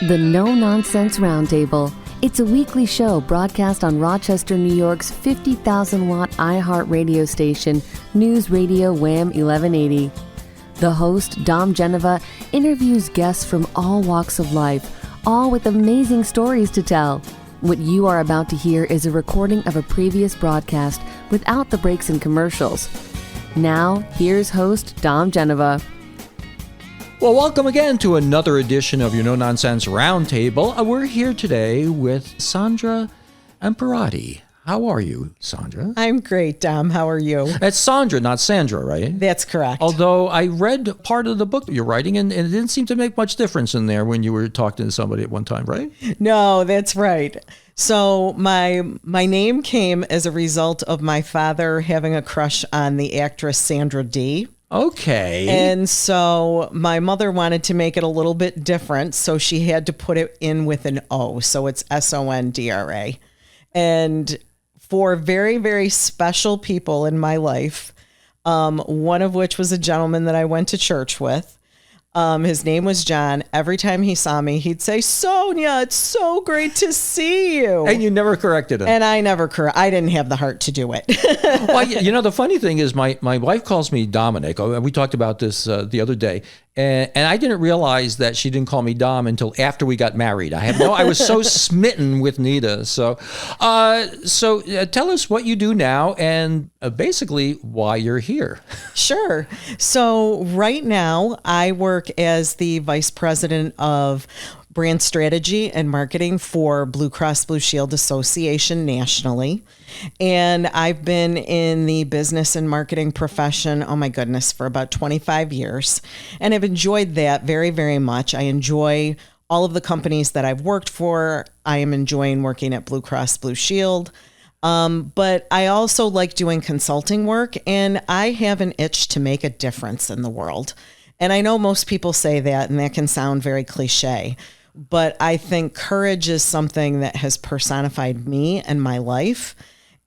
The No Nonsense Roundtable. It's a weekly show broadcast on Rochester, New York's 50,000-watt iHeart radio station, News Radio Wham 1180. The host, Dom Geneva, interviews guests from all walks of life, all with amazing stories to tell. What you are about to hear is a recording of a previous broadcast without the breaks and commercials. Now, here's host Dom Geneva. Well, welcome again to another edition of your No Nonsense Roundtable. We're here today with Sondra Imperati. How are you, Sondra? I'm great, Dom. How are you? It's Sondra, not Sandra, right? That's correct. Although I read part of the book that you're writing, and it didn't seem to make much difference in there when you were talking to somebody at one time, right? No, that's right. So my name came as a result of my father having a crush on the actress Sandra Dee. Okay. And so my mother wanted to make it a little bit different, so she had to put it in with an O. So it's Sondra. And for very, very special people in my life, one of which was a gentleman that I went to church with. His name was John. Every time he saw me, he'd say, "Sonia, it's so great to see you." And you never corrected him. And I never I didn't have the heart to do it. Well, you know, the funny thing is my wife calls me Dominic. We talked about this the other day. And I didn't realize that she didn't call me Dom until after we got married. I was so smitten with Nita. So tell us what you do now and basically why you're here. Sure. So right now I work as the vice president of brand strategy and marketing for Blue Cross Blue Shield Association nationally. And I've been in the business and marketing profession, oh my goodness, for about 25 years. And I've enjoyed that very, very much. I enjoy all of the companies that I've worked for. I am enjoying working at Blue Cross Blue Shield. But I also like doing consulting work, and I have an itch to make a difference in the world. And I know most people say that, and that can sound very cliche. But I think courage is something that has personified me and my life.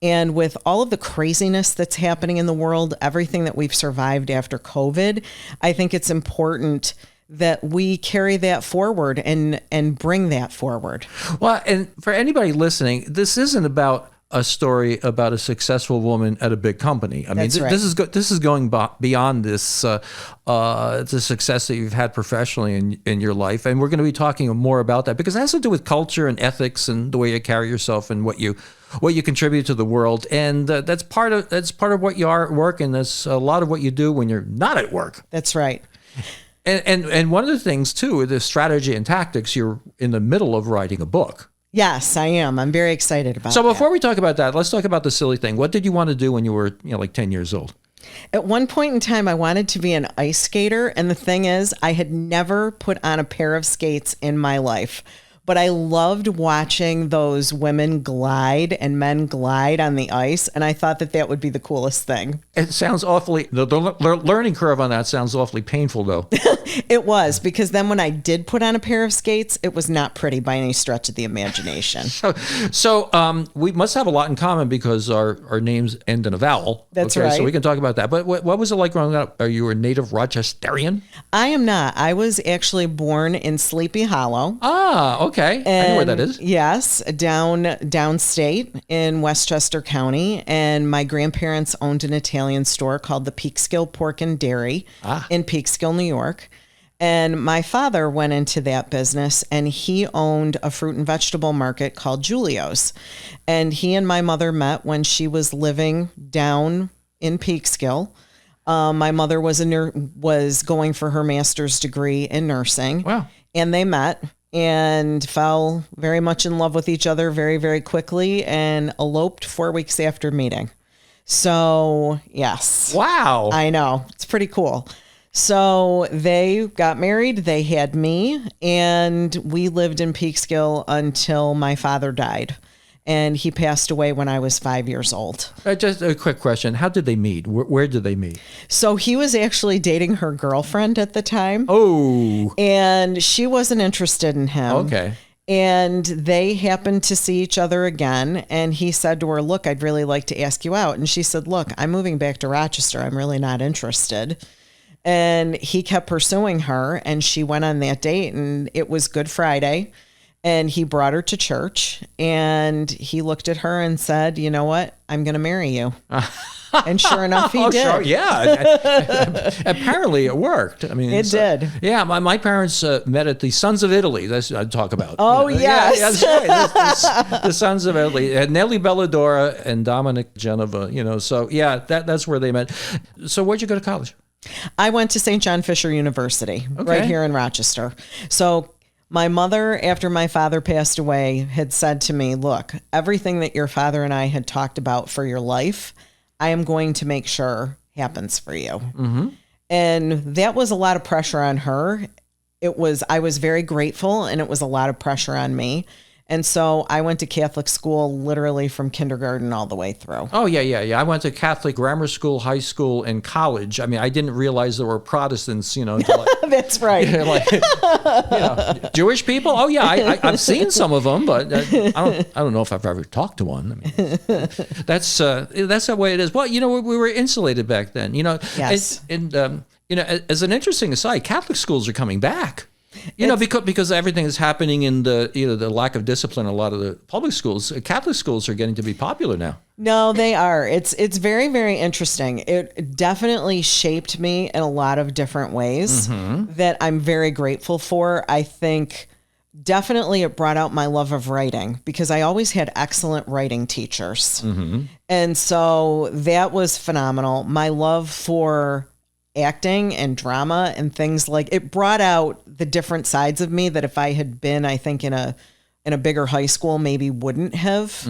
And with all of the craziness that's happening in the world, everything that we've survived after COVID, I think it's important that we carry that forward and bring that forward. Well, and for anybody listening, this isn't about a story about a successful woman at a big company. I mean, That's right. This is going beyond this the success that you've had professionally in your life, and we're going to be talking more about that because it has to do with culture and ethics and the way you carry yourself and what you contribute to the world, and that's part of what you are at work, and that's a lot of what you do when you're not at work. That's right. And one of the things too, the strategy and tactics. You're in the middle of writing a book. Yes, I am. I'm very excited about So that. before we talk about that, let's talk about the silly thing. What did you want to do when you were, like 10 years old? At one point in time, I wanted to be an ice skater. And the thing is, I had never put on a pair of skates in my life. But I loved watching those women glide and men glide on the ice. And I thought that would be the coolest thing. It sounds awfully, the learning curve on that sounds awfully painful, though. It was, because then when I did put on a pair of skates, it was not pretty by any stretch of the imagination. So we must have a lot in common because our names end in a vowel. That's okay, right. So we can talk about that. But what was it like growing up? Are you a native Rochesterian? I am not. I was actually born in Sleepy Hollow. Ah, okay. I know where that is. Yes, downstate in Westchester County. And my grandparents owned an Italian store called the Peekskill Pork and Dairy in Peekskill, New York. And my father went into that business, and he owned a fruit and vegetable market called Julio's. And he and my mother met when she was living down in Peekskill. My mother was going for her master's degree in nursing. Wow. And they met and fell very much in love with each other very, very quickly and eloped 4 weeks after meeting. So, yes. Wow. I know. It's pretty cool. So they got married, they had me, and we lived in Peekskill until my father died. And he passed away when I was 5 years old. Just a quick question. How did they meet? Where did they meet? So he was actually dating her girlfriend at the time. Oh. And she wasn't interested in him. Okay. And they happened to see each other again. And he said to her, "Look, I'd really like to ask you out." And she said, "Look, I'm moving back to Rochester. I'm really not interested." And he kept pursuing her, and she went on that date, and it was Good Friday. And he brought her to church, and he looked at her and said, "You know what? I'm going to marry you." And sure enough, he did. Sure. Yeah. Apparently it worked. I mean, It did. Yeah. My parents met at the Sons of Italy. That's what I'd talk about. Oh, yes. Yeah, that's right. The Sons of Italy. Nellie Belladora and Dominic Genova, So, yeah, that's where they met. So where'd you go to college? I went to St. John Fisher University, right here in Rochester. So my mother, after my father passed away, had said to me, "Look, everything that your father and I had talked about for your life, I am going to make sure happens for you." Mm-hmm. And that was a lot of pressure on her. I was very grateful, and it was a lot of pressure on me. And so I went to Catholic school literally from kindergarten all the way through. Oh, yeah. I went to Catholic grammar school, high school, and college. I mean, I didn't realize there were Protestants, until That's right. Jewish people. Oh, yeah, I've seen some of them, but I don't know if I've ever talked to one. I mean, that's the way it is. Well, we were insulated back then, Yes. And as an interesting aside, Catholic schools are coming back. Because everything is happening in the lack of discipline in a lot of the public schools. Catholic schools are getting to be popular now. No, they are. It's very, very interesting. It definitely shaped me in a lot of different ways that I'm very grateful for. I think definitely it brought out my love of writing because I always had excellent writing teachers. And so that was phenomenal. My love for acting and drama and things like it brought out the different sides of me that if I had been, I think in a bigger high school, maybe wouldn't have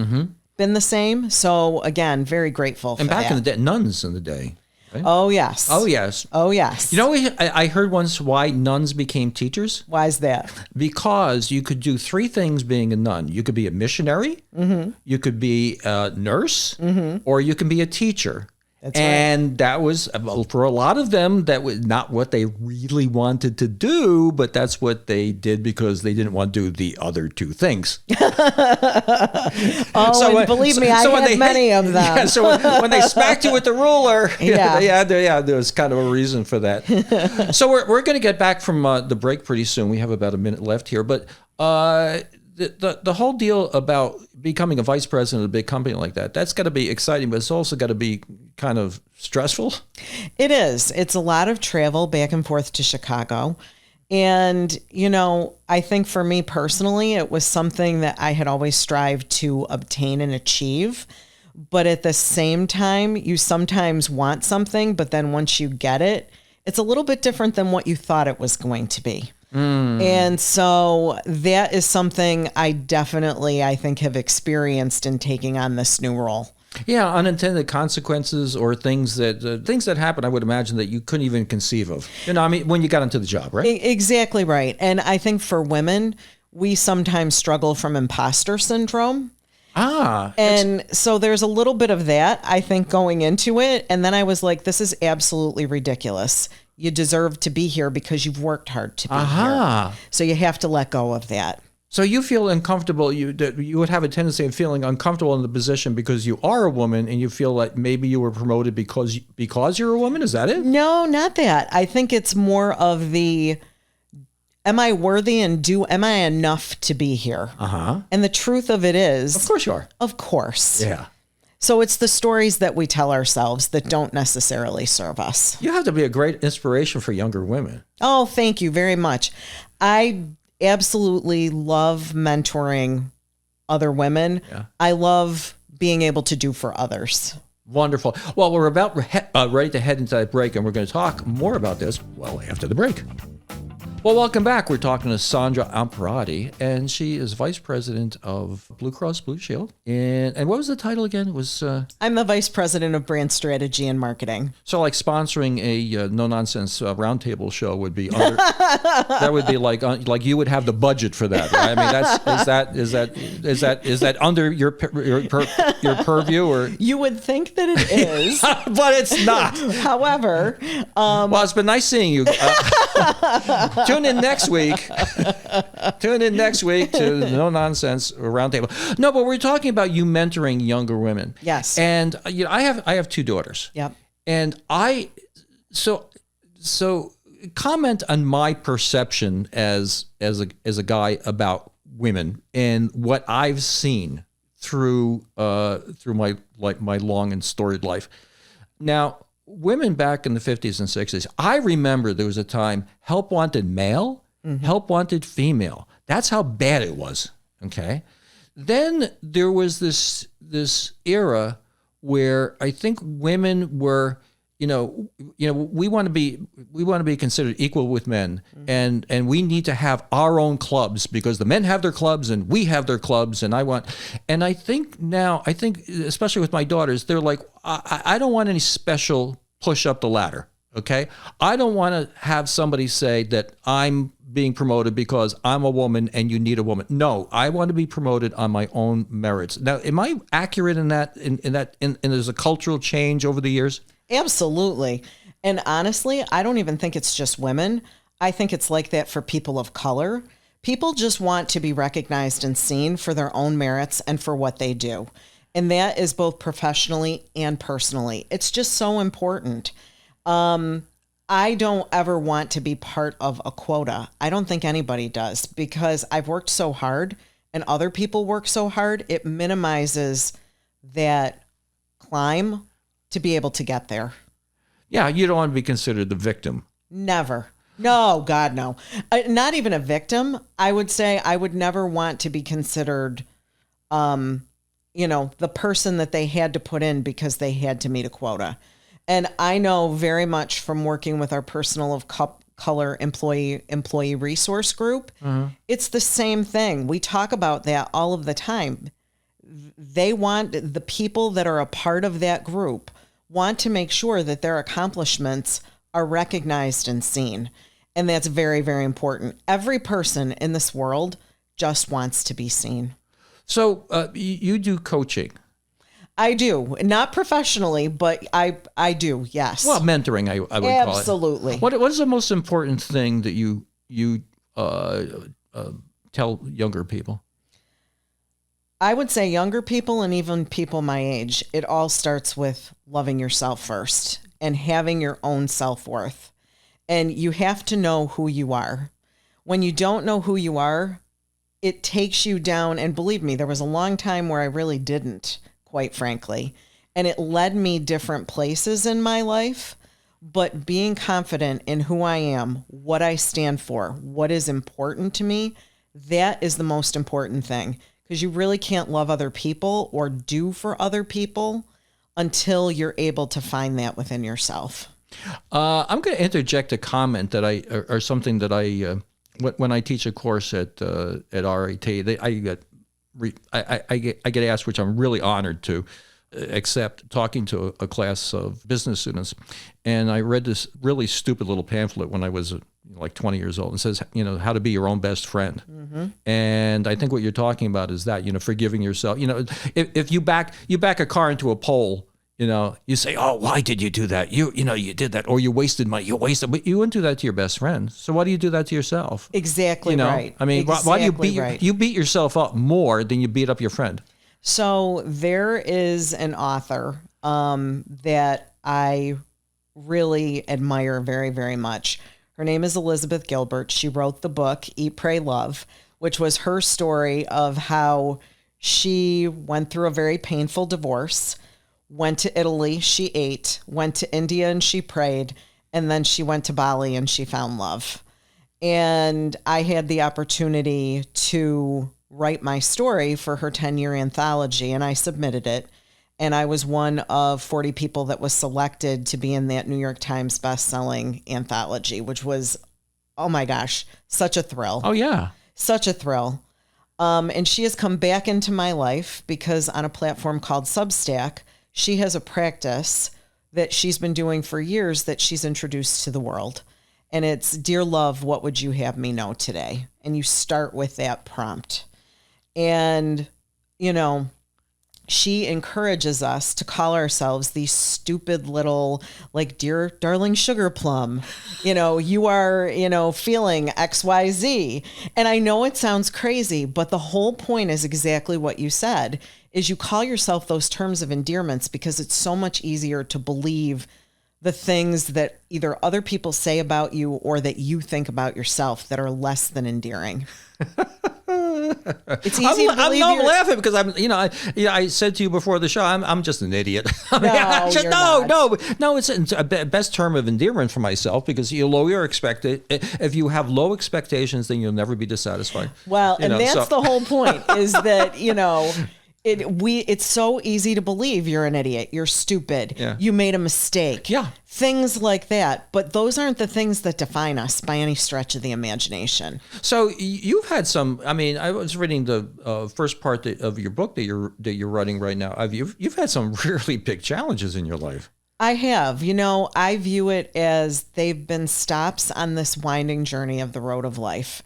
been the same. So again, very grateful for that. And back in the day, nuns in the day. Right? Oh, yes. Oh, yes. Oh, yes. I heard once why nuns became teachers. Why is that? Because you could do three things being a nun. You could be a missionary, you could be a nurse, or you can be a teacher. That's and that was, for a lot of them, that was not what they really wanted to do, but that's what they did because they didn't want to do the other two things. Believe me, I had many of them. Yeah, so when they smacked you with the ruler, there was kind of a reason for that. So we're going to get back from the break pretty soon. We have about a minute left here, but the whole deal about becoming a vice president of a big company like that's got to be exciting, but it's also got to be kind of stressful. It is. It's a lot of travel back and forth to Chicago. And, I think for me personally, it was something that I had always strived to obtain and achieve. But at the same time, you sometimes want something, but then once you get it, it's a little bit different than what you thought it was going to be. And so that is something I think have experienced in taking on this new role. Yeah, unintended consequences or things that happen, I would imagine that you couldn't even conceive of. When you got into the job, right? Exactly right. And I think for women, we sometimes struggle from imposter syndrome. And so there's a little bit of that, I think, going into it. And then I was like, this is absolutely ridiculous. You deserve to be here because you've worked hard to be here. So you have to let go of that. So you feel uncomfortable. You would have a tendency of feeling uncomfortable in the position because you are a woman, and you feel like maybe you were promoted because you're a woman. Is that it? No, not that. I think it's more of the, am I worthy and am I enough to be here? And the truth of it is, of course you are. Of course. Yeah. So it's the stories that we tell ourselves that don't necessarily serve us. You have to be a great inspiration for younger women. Oh, thank you very much. I absolutely love mentoring other women. Yeah. I love being able to do for others. Wonderful. Well, we're about ready to head into that break, and we're going to talk more about this after the break. Well, welcome back. We're talking to Sondra Imperati, and she is Vice President of Blue Cross Blue Shield. And what was the title again? It was I'm the Vice President of Brand Strategy and Marketing. So, like sponsoring a no-nonsense roundtable show would be under, that would be like you would have the budget for that. Right? I mean, is that under your purview, or you would think that it is, but it's not. However, well, it's been nice seeing you. Tune in next week. Tune in next week to the No Nonsense Roundtable. No, but we're talking about you mentoring younger women. Yes. And I have two daughters. Yep. And so So comment on my perception as a guy about women and what I've seen through my long and storied life. Now, women back in the 50s and 60s, I remember there was a time help wanted male, help wanted female. That's how bad it was. Okay. Then there was this era where I think women were, we want to be considered equal with men, and we need to have our own clubs because the men have their clubs and we have their clubs, and I think especially with my daughters, they're like, I don't want any special push up the ladder. Okay, I don't want to have somebody say that I'm being promoted because I'm a woman and you need a woman. No, I want to be promoted on my own merits. Now, am I accurate in that? And there's a cultural change over the years? Absolutely. And honestly, I don't even think it's just women. I think it's like that for people of color. People just want to be recognized and seen for their own merits and for what they do. And that is both professionally and personally. It's just so important. I don't ever want to be part of a quota. I don't think anybody does, because I've worked so hard and other people work so hard. It minimizes that climb to be able to get there. Yeah, you don't want to be considered the victim. Never. No, God, no. Not even a victim. I would say I would never want to be considered, the person that they had to put in because they had to meet a quota. And I know very much from working with our Personal of Color employee resource group, it's the same thing. We talk about that all of the time. They want the people that are a part of that group want to make sure that their accomplishments are recognized and seen. And that's very, very important. Every person in this world just wants to be seen. So you do coaching. I do. Not professionally, but I do, yes. Well, mentoring, I would call it. Absolutely. What is the most important thing that you tell younger people? I would say younger people and even people my age, it all starts with loving yourself first and having your own self-worth. And you have to know who you are. When you don't know who you are, it takes you down. And believe me, there was a long time where I really didn't, quite frankly. And it led me different places in my life. But being confident in who I am, what I stand for, what is important to me, that is the most important thing. Because you really can't love other people or do for other people until you're able to find that within yourself. I'm going to interject a comment that or something that when I teach a course at RIT, I get asked, which I'm really honored to accept, talking to a class of business students. And I read this really stupid little pamphlet when I was like 20 years old. It says, how to be your own best friend. Mm-hmm. And I think what you're talking about is that, forgiving yourself. If you back a car into a pole, you say, oh, why did you do that? You did that, or you wasted money. But you wouldn't do that to your best friend. So why do you do that to yourself? Exactly right. I mean, exactly why do you beat yourself up more than you beat up your friend? So there is an author that I really admire very, very much. Her name is Elizabeth Gilbert. She wrote the book Eat, Pray, Love, which was her story of how she went through a very painful divorce, went to Italy, she ate, went to India and she prayed, and then she went to Bali and she found love. And I had the opportunity to write my story for her 10-year anthology, and I submitted it. And I was one of 40 people that was selected to be in that New York Times best-selling anthology, which was, oh my gosh, such a thrill. Oh, yeah. Such a thrill. And she has come back into my life because on a platform called Substack, she has a practice that she's been doing for years that she's introduced to the world. And it's, Dear Love, what would you have me know today? And you start with that prompt. And, she encourages us to call ourselves these stupid little, like, dear darling sugar plum, you are, feeling XYZ. And I know it sounds crazy, but the whole point is exactly what you said, is you call yourself those terms of endearments because it's so much easier to believe the things that either other people say about you or that you think about yourself that are less than endearing. It's easy to believe I'm laughing because I said to you before the show, I'm just an idiot. No, it's a best term of endearment for myself because you lower your if you have low expectations, then you'll never be dissatisfied. Well, that's the whole point is that, it's so easy to believe you're an idiot. You're stupid. Yeah. You made a mistake. Yeah. Things like that. But those aren't the things that define us by any stretch of the imagination. So you've had some, I was reading the first part of your book that you're writing right now. You've had some really big challenges in your life. I have. I view it as they've been stops on this winding journey of the road of life.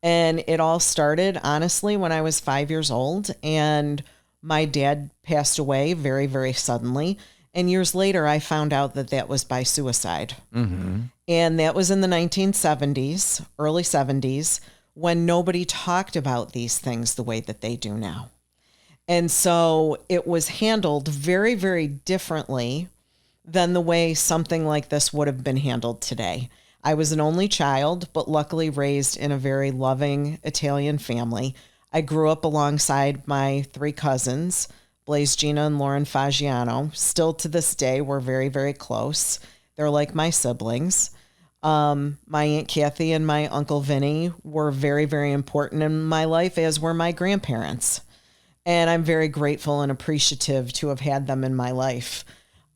And it all started, honestly, when I was 5 years old. And my dad passed away very, very suddenly. And years later, I found out that was by suicide. Mm-hmm. And that was in the 1970s, early 70s, when nobody talked about these things the way that they do now. And so it was handled very, very differently than the way something like this would have been handled today. I was an only child, but luckily raised in a very loving Italian family. I grew up alongside my 3 cousins, Blaise, Gina, and Lauren Fagiano. Still to this day, we're very, very close. They're like my siblings. My Aunt Kathy and my Uncle Vinny were very, very important in my life, as were my grandparents. And I'm very grateful and appreciative to have had them in my life.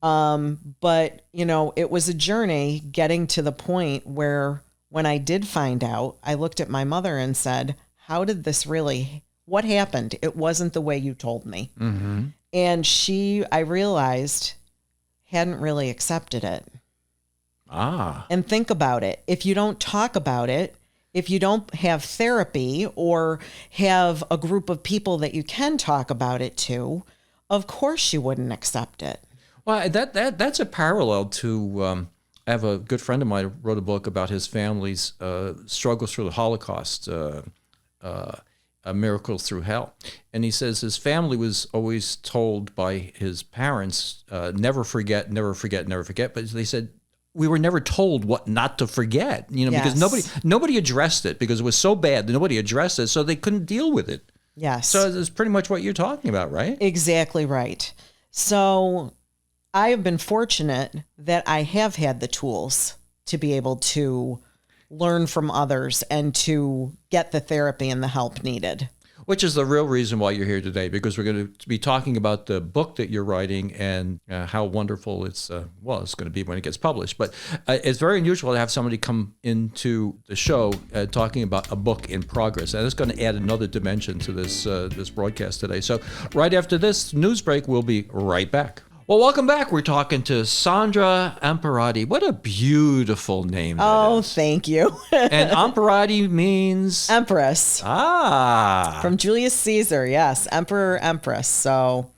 But, it was a journey getting to the point where when I did find out, I looked at my mother and said, what happened? It wasn't the way you told me. Mm-hmm. And I realized, hadn't really accepted it. And think about it. If you don't talk about it, if you don't have therapy or have a group of people that you can talk about it to, of course you wouldn't accept it. Well, that's a parallel to, I have a good friend of mine who wrote a book about his family's struggles through the Holocaust, a miracle through hell. And he says his family was always told by his parents, never forget, never forget, never forget. But they said, we were never told what not to forget, because nobody addressed it because it was so bad that nobody addressed it, so they couldn't deal with it. Yes. So it's pretty much what you're talking about, right? Exactly right. So I have been fortunate that I have had the tools to be able to learn from others and to get the therapy and the help needed. Which is the real reason why you're here today, because we're going to be talking about the book that you're writing and how wonderful it's going to be when it gets published. But it's very unusual to have somebody come into the show talking about a book in progress. And it's going to add another dimension to this broadcast today. So right after this news break, we'll be right back. Well, welcome back. We're talking to Sondra Imperati. What a beautiful name that is. Thank you. And Imperati means? Empress. From Julius Caesar, yes. Emperor, Empress. So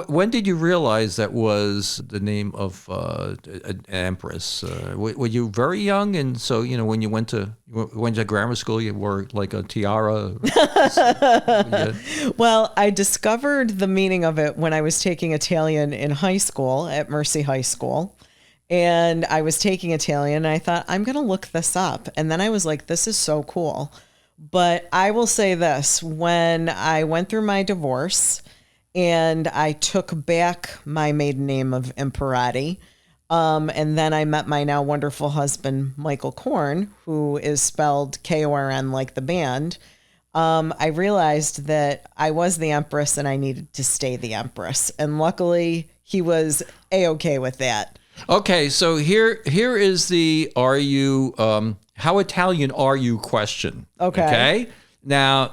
when did you realize that was the name of an empress? Were you very young? And so, when you went to grammar school, you wore like a tiara? Well, I discovered the meaning of it when I was taking Italian in high school at Mercy High School. And I was taking Italian and I thought, I'm going to look this up. And then I was like, this is so cool. But I will say this, when I went through my divorce, and I took back my maiden name of Imperati. And then I met my now wonderful husband, Michael Korn, who is spelled Korn like the band. I realized that I was the Empress and I needed to stay the Empress. And luckily, he was A-okay with that. Okay, so here is the how Italian are you question. Okay? Now,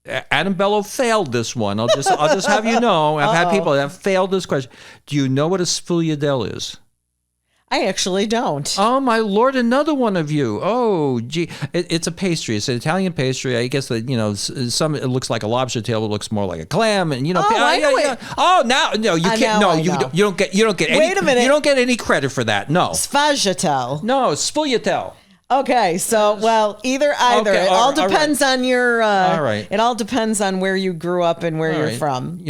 Adam Bello failed this one. I'll just have you know. I've had people that have failed this question. Do you know what a sfogliatelle is? I actually don't. Oh my Lord! Another one of you. Oh gee, it's a pastry. It's an Italian pastry. I guess that it looks like a lobster tail. It looks more like a clam, and Oh, now no, you can't. No, you don't get. Any, wait a minute. You don't get any credit for that. No. Sfogliatelle. No, sfogliatelle. Okay, so either. Okay, It all depends on your. All right. It all depends on where you grew up and where All you're right. from.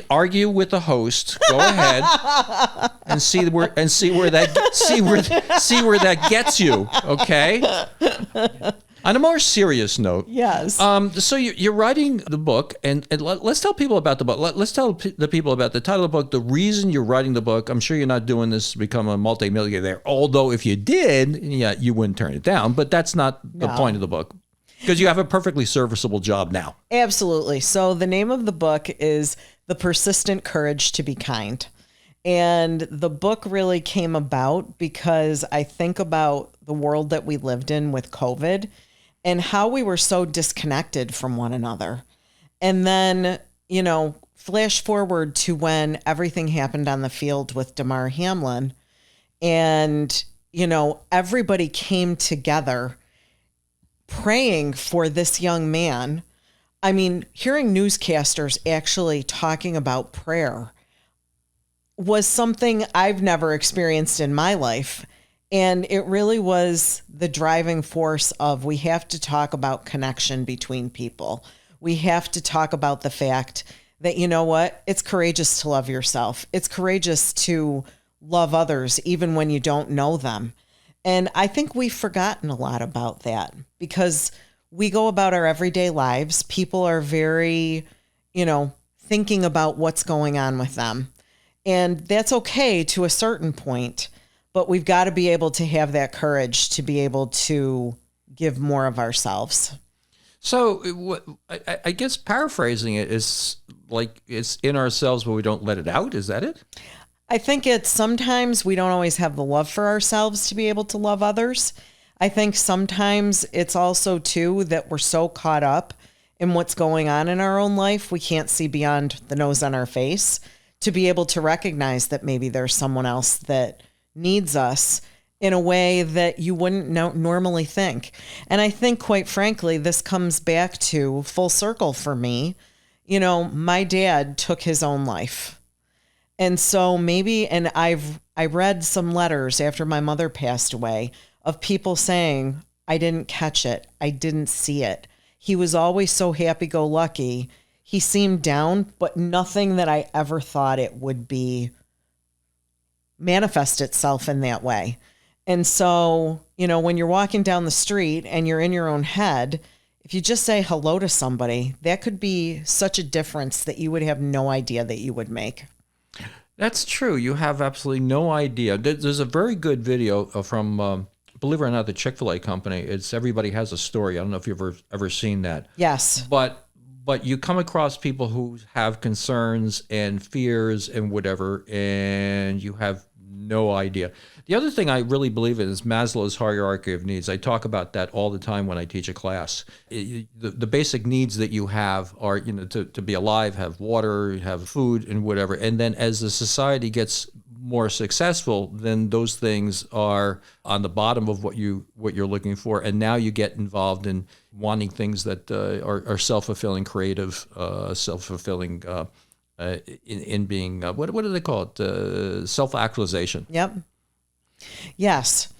Argue with the host. Go ahead and see where that gets you. Okay. On a more serious note, Yes. So you're writing the book, and let's tell people about the book. Let's tell the people about the title of the book, the reason you're writing the book. I'm sure you're not doing this to become a multimillionaire, although if you did, you wouldn't turn it down. But that's not the point of the book, because you have a perfectly serviceable job now. Absolutely. So the name of the book is The Persistent Courage to Be Kind. And the book really came about because I think about the world that we lived in with COVID and how we were so disconnected from one another. And then, flash forward to when everything happened on the field with Damar Hamlin. And, everybody came together praying for this young man. I mean, hearing newscasters actually talking about prayer was something I've never experienced in my life. And it really was the driving force of we have to talk about connection between people. We have to talk about the fact that, it's courageous to love yourself. It's courageous to love others, even when you don't know them. And I think we've forgotten a lot about that because we go about our everyday lives. People are very, thinking about what's going on with them. And that's okay to a certain point. But we've got to be able to have that courage to be able to give more of ourselves. So I guess paraphrasing it is like it's in ourselves, but we don't let it out. Is that it? I think it's sometimes we don't always have the love for ourselves to be able to love others. I think sometimes it's also, too, that we're so caught up in what's going on in our own life, we can't see beyond the nose on our face to be able to recognize that maybe there's someone else that needs us in a way that you wouldn't normally think. And I think, quite frankly, this comes back to full circle for me. My dad took his own life. And so I read some letters after my mother passed away of people saying, I didn't catch it. I didn't see it. He was always so happy-go-lucky. He seemed down, but nothing that I ever thought it would be manifest itself in that way. And so, when you're walking down the street and you're in your own head, if you just say hello to somebody, that could be such a difference that you would have no idea that you would make. That's true. You have absolutely no idea. There's a very good video from, believe it or not, the Chick-fil-A company. It's Everybody Has a Story. I don't know if you've ever seen that. Yes. But you come across people who have concerns and fears and whatever, and you have no idea. The other thing I really believe in is Maslow's hierarchy of needs. I talk about that all the time when I teach a class. The basic needs that you have are, to be alive, have water, have food, and whatever. And then as the society gets more successful, then those things are on the bottom of what you're looking for. And now you get involved in wanting things that are self-fulfilling, creative, self-fulfilling. In being, what do they call it? Self-actualization. Yep. Yes.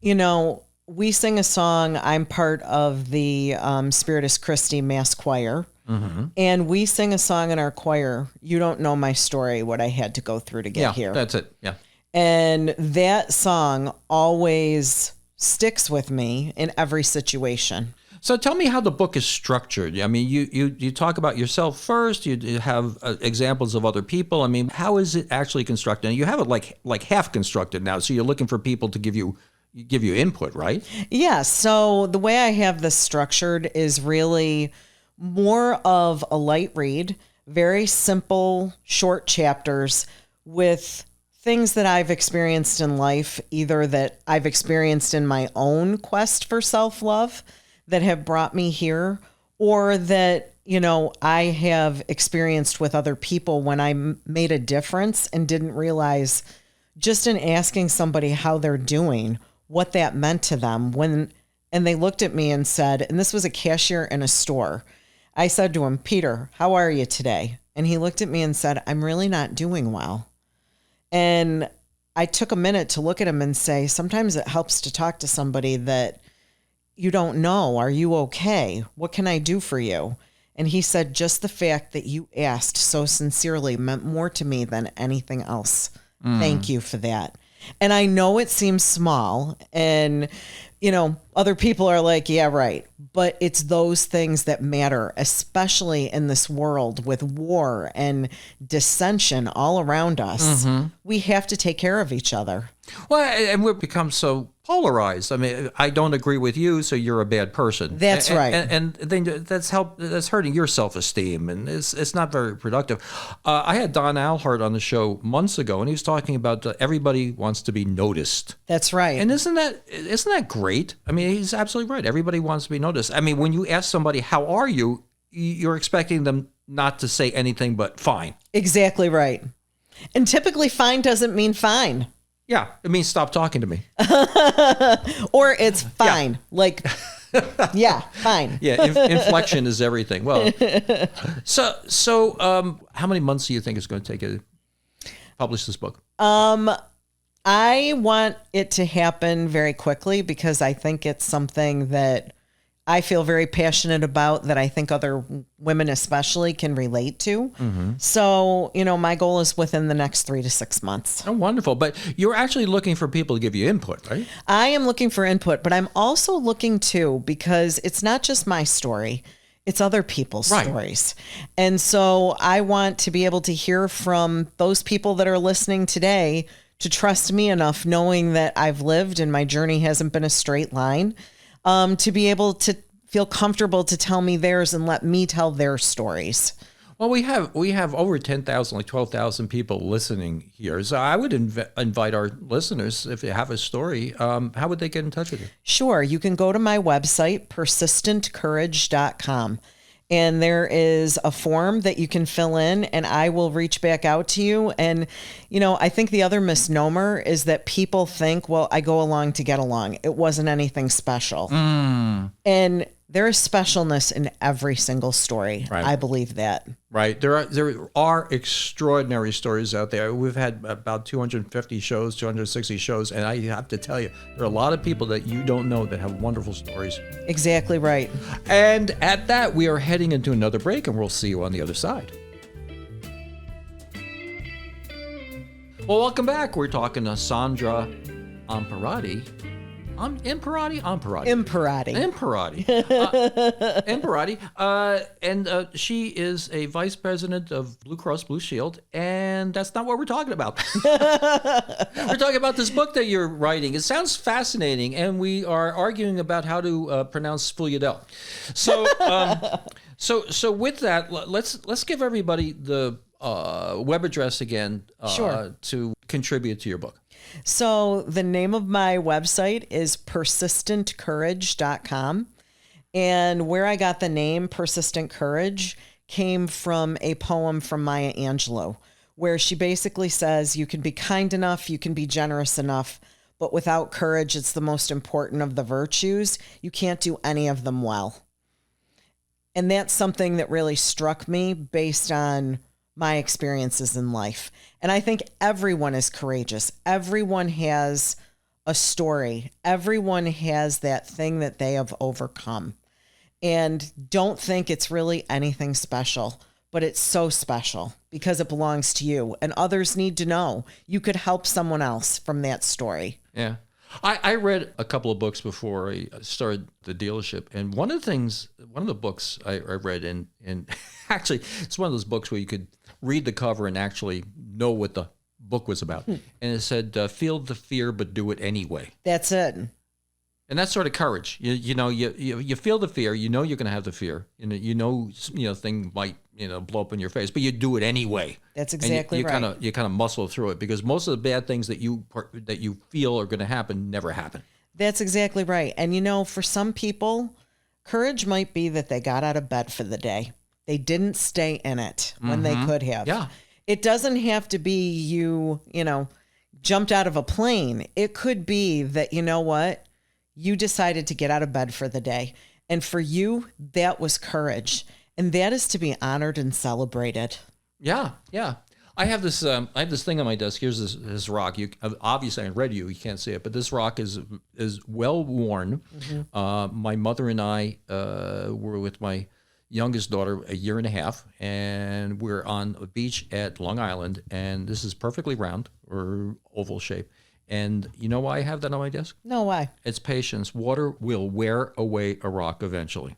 We sing a song. I'm part of the Spiritus Christi Mass Choir. Mm-hmm. And we sing a song in our choir, You Don't Know My Story, what I had to go through to get here. Yeah, that's it. Yeah. And that song always sticks with me in every situation. So tell me how the book is structured. I mean, you talk about yourself first. You have examples of other people. I mean, how is it actually constructed? And you have it like half constructed now. So you're looking for people to give you input, right? Yeah. So the way I have this structured is really more of a light read, very simple, short chapters with things that I've experienced in life, either that I've experienced in my own quest for self-love that have brought me here, or that, I have experienced with other people when I made a difference and didn't realize just in asking somebody how they're doing, what that meant to them and they looked at me and said, and this was a cashier in a store. I said to him, Peter, how are you today? And he looked at me and said, I'm really not doing well. And I took a minute to look at him and say, sometimes it helps to talk to somebody that you don't know. Are you okay? What can I do for you? And he said, just the fact that you asked so sincerely meant more to me than anything else. Thank you for that. And I know it seems small, and, other people are like, yeah, right. But it's those things that matter, especially in this world with war and dissension all around us. We have to take care of each other. Well, and we've become so polarized. I mean, I don't agree with you, so you're a bad person. That's right. And then that's hurting your self-esteem, and it's not very productive. I had Don Alhart on the show months ago, and he was talking about everybody wants to be noticed. That's right. And isn't that great? I mean, he's absolutely right. Everybody wants to be noticed. I mean, when you ask somebody, how are you, you're expecting them not to say anything but fine. Exactly right. And typically fine doesn't mean fine. Yeah, it means stop talking to me. Or it's fine. Yeah. Like, yeah, fine. Yeah, inflection is everything. Well, so how many months do you think it's going to take you to publish this book? I want it to happen very quickly because I think it's something that I feel very passionate about, that I think other women especially can relate to. So, my goal is within the next 3 to 6 months. Oh, wonderful. But you're actually looking for people to give you input, right? I am looking for input, but I'm also looking too, because it's not just my story. It's other people's stories. And so I want to be able to hear from those people that are listening today to trust me enough, knowing that I've lived and my journey hasn't been a straight line, to be able to feel comfortable to tell me theirs and let me tell their stories. Well, we have over 10,000, like 12,000 people listening here. So I would invite our listeners, if they have a story, how would they get in touch with you? Sure. You can go to my website, persistentcourage.com. And there is a form that you can fill in, and I will reach back out to you. And, I think the other misnomer is that people think, well, I go along to get along. It wasn't anything special. And there is specialness in every single story. Right. I believe that. Right. There are extraordinary stories out there. We've had about 250 shows, 260 shows, and I have to tell you, there are a lot of people that you don't know that have wonderful stories. Exactly right. And at that, we are heading into another break, and we'll see you on the other side. Well, welcome back. We're talking to Sondra Imperati. Imperati. And she is a vice president of Blue Cross Blue Shield, and that's not what we're talking about. We're talking about this book that you're writing. It sounds fascinating, and we are arguing about how to pronounce Fouilladel. So with that, let's give everybody the web address again to contribute to your book. So the name of my website is persistentcourage.com. And where I got the name Persistent Courage came from a poem from Maya Angelou, where she basically says, you can be kind enough, you can be generous enough, but without courage, it's the most important of the virtues. You can't do any of them well. And that's something that really struck me based on my experiences in life. And I think everyone is courageous. Everyone has a story. Everyone has that thing that they have overcome. And don't think it's really anything special, but it's so special because it belongs to you. And others need to know you could help someone else from that story. Yeah. I read a couple of books before I started the dealership. And one of the books I read, and actually, it's one of those books where you could read the cover and actually know what the book was about. And it said, feel the fear, but do it anyway. That's it. And that's sort of courage. You feel the fear, you're going to have the fear, thing might, blow up in your face, but you do it anyway. That's exactly right. You kind of muscle through it, because most of the bad things that you feel are going to happen never happen. That's exactly right. And for some people, courage might be that they got out of bed for the day. They didn't stay in it when they could have. Yeah. It doesn't have to be you jumped out of a plane. It could be that, you decided to get out of bed for the day. And for you, that was courage. And that is to be honored and celebrated. Yeah, yeah. I have this thing on my desk. Here's this rock. You obviously on radio you can't see it, but this rock is well worn. My mother and I were with my youngest daughter a year and a half, and we're on a beach at Long Island, and this is perfectly round or oval shape. And you know why I have that on my desk? No, why? It's patience. Water will wear away a rock eventually.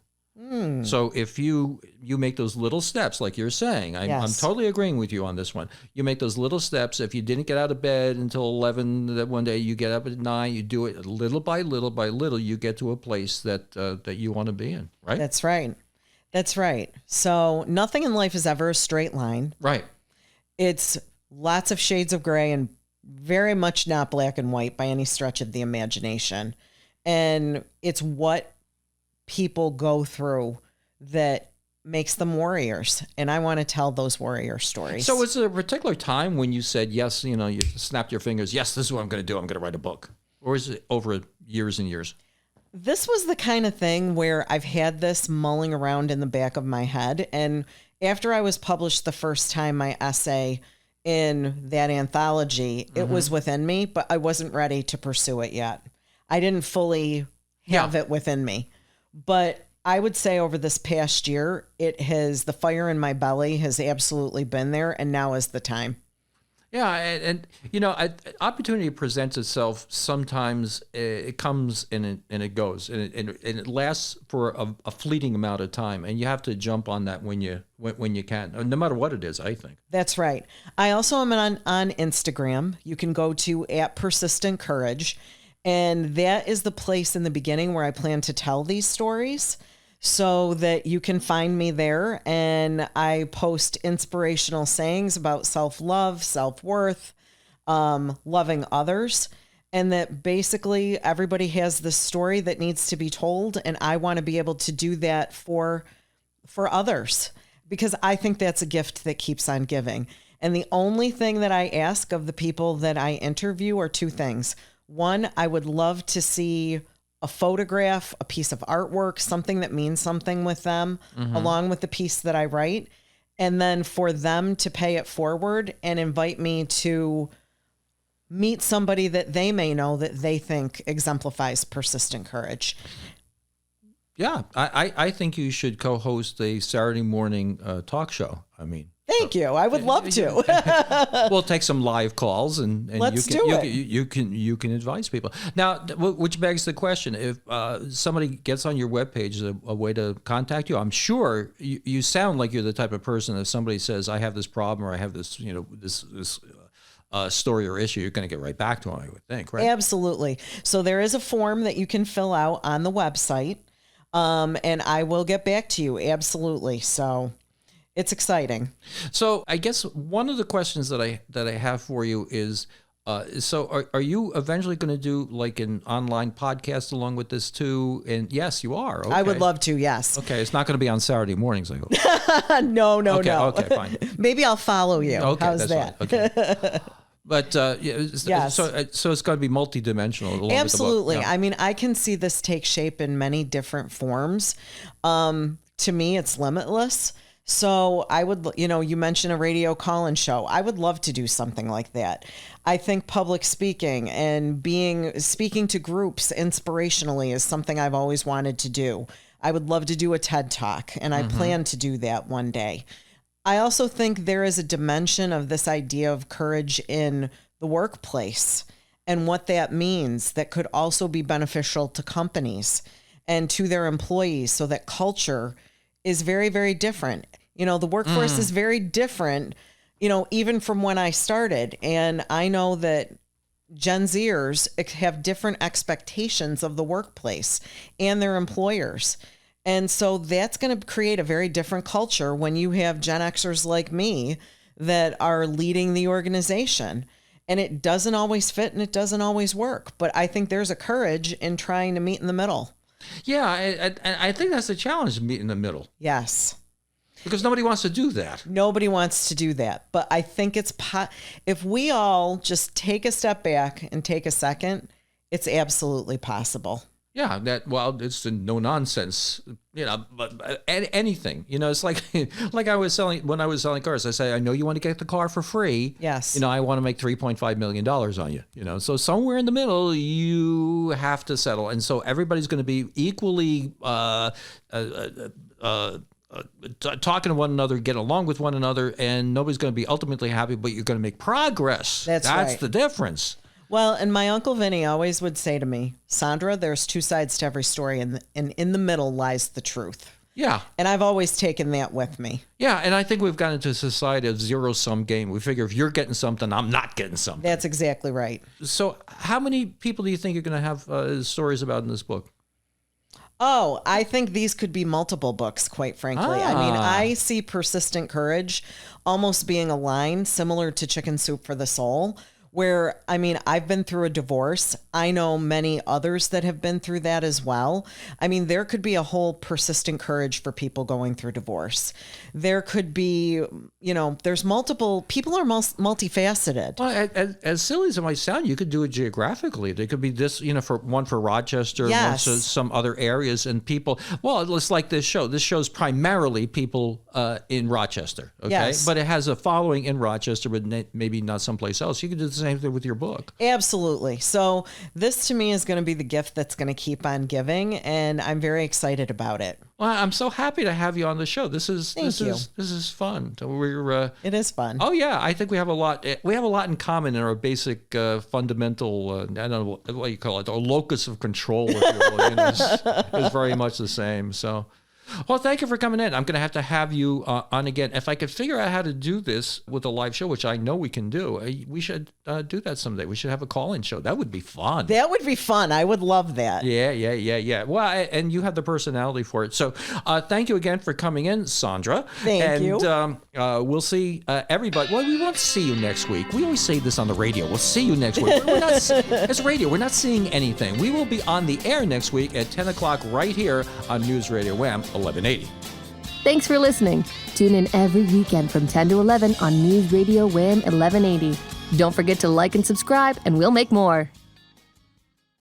So if you make those little steps, like you're saying, I'm totally agreeing with you on this one. You make those little steps. If you didn't get out of bed until 11 that one day, you get up at 9. You do it little by little by little. You get to a place that you want to be in. Right. That's right. That's right. So nothing in life is ever a straight line. Right. It's lots of shades of gray and very much not black and white by any stretch of the imagination. And it's what people go through that makes them warriors. And I want to tell those warrior stories. So was there a particular time when you said, yes, you snapped your fingers, yes, this is what I'm going to do. I'm going to write a book. Or is it over years and years? This was the kind of thing where I've had this mulling around in the back of my head. And after I was published the first time, my essay in that anthology, it was within me, but I wasn't ready to pursue it yet. I didn't fully have it within me. But I would say over this past year, the fire in my belly has absolutely been there, and now is the time. Yeah, and opportunity presents itself. Sometimes it comes and it goes, and it lasts for a fleeting amount of time, and you have to jump on that when you can, no matter what it is. I think that's right. I also am on Instagram. You can go to @PersistentCourage. And that is the place in the beginning where I plan to tell these stories so that you can find me there. And I post inspirational sayings about self-love, self-worth, loving others. And that basically everybody has this story that needs to be told. And I want to be able to do that for others, because I think that's a gift that keeps on giving. And the only thing that I ask of the people that I interview are two things. One, I would love to see a photograph, a piece of artwork, something that means something with them, along with the piece that I write. And then for them to pay it forward and invite me to meet somebody that they may know that they think exemplifies persistent courage. Yeah, I think you should co-host a Saturday morning talk show. Thank you. I would love to. We'll take some live calls and you can advise people. Now, which begs the question: if somebody gets on your webpage, a way to contact you, I'm sure you sound like you're the type of person. If somebody says, "I have this problem" or "I have this," this story or issue, you're going to get right back to them, I would think, right? Absolutely. So there is a form that you can fill out on the website, and I will get back to you. Absolutely. So. It's exciting. So I guess one of the questions that I have for you is, so are you eventually going to do like an online podcast along with this too? And yes, you are. Okay. I would love to. Yes. Okay. It's not going to be on Saturday mornings, I hope. No. Okay, fine. Maybe I'll follow you. Okay, how's that? Fine. Okay. But yes. So it's going to be multidimensional. Absolutely. Yeah. I can see this take shape in many different forms. To me, it's limitless. So I would, you mentioned a radio call-in show. I would love to do something like that. I think public speaking and speaking to groups inspirationally is something I've always wanted to do. I would love to do a TED Talk, and I plan to do that one day. I also think there is a dimension of this idea of courage in the workplace and what that means that could also be beneficial to companies and to their employees, so that culture is very, very different. The workforce is very different, even from when I started. And I know that Gen Zers have different expectations of the workplace and their employers. And so that's going to create a very different culture when you have Gen Xers like me that are leading the organization. And it doesn't always fit and it doesn't always work. But I think there's a courage in trying to meet in the middle. Yeah, I think that's the challenge, to meet in the middle. Yes. Because nobody wants to do that. Nobody wants to do that. But I think if we all just take a step back and take a second, it's absolutely possible. Yeah, it's a no nonsense, but anything, it's like like when I was selling cars, I say, I know you want to get the car for free. Yes. I want to make $3.5 million on you, so somewhere in the middle, you have to settle. And so everybody's going to be equally, talking to one another, get along with one another, and nobody's going to be ultimately happy, but you're going to make progress. That's right. The difference. Well, and my Uncle Vinny always would say to me, Sondra, there's two sides to every story, and in the middle lies the truth. Yeah. And I've always taken that with me. Yeah, and I think we've gotten into a society of zero-sum game. We figure if you're getting something, I'm not getting something. That's exactly right. So how many people do you think you're going to have stories about in this book? Oh, I think these could be multiple books, quite frankly. I mean, I see persistent courage almost being a line similar to Chicken Soup for the Soul, where, I mean, I've been through a divorce. I know many others that have been through that as well. I mean, there could be a whole persistent courage for people going through divorce. There could be, there's multiple, people are multifaceted. Well, as silly as it might sound, you could do it geographically. There could be this, for Rochester, yes, one for some other areas, and people, it's like this show. This show's primarily people in Rochester, okay? Yes. But it has a following in Rochester, but maybe not someplace else. You could do the same thing with your book. Absolutely. So this to me is going to be the gift that's going to keep on giving, and I'm very excited about it. Well, I'm so happy to have you on the show. This is fun. It is fun. Oh yeah, I think we have a lot. We have a lot in common in our basic fundamental. I don't know what you call it. Our locus of control, if you will, is very much the same. So. Well, thank you for coming in. I'm going to have you on again. If I could figure out how to do this with a live show, which I know we can do, we should do that someday. We should have a call-in show. That would be fun. That would be fun. I would love that. Yeah. Well, and you have the personality for it. So thank you again for coming in, Sondra. Thank you. And we'll see everybody. Well, we won't see you next week. We always say this on the radio. We'll see you next week. It's radio. We're not seeing anything. We will be on the air next week at 10 o'clock right here on News Radio Wham! 1180. Thanks for listening. Tune in every weekend from 10 to 11 on News Radio Wham! 1180. Don't forget to like and subscribe, and we'll make more.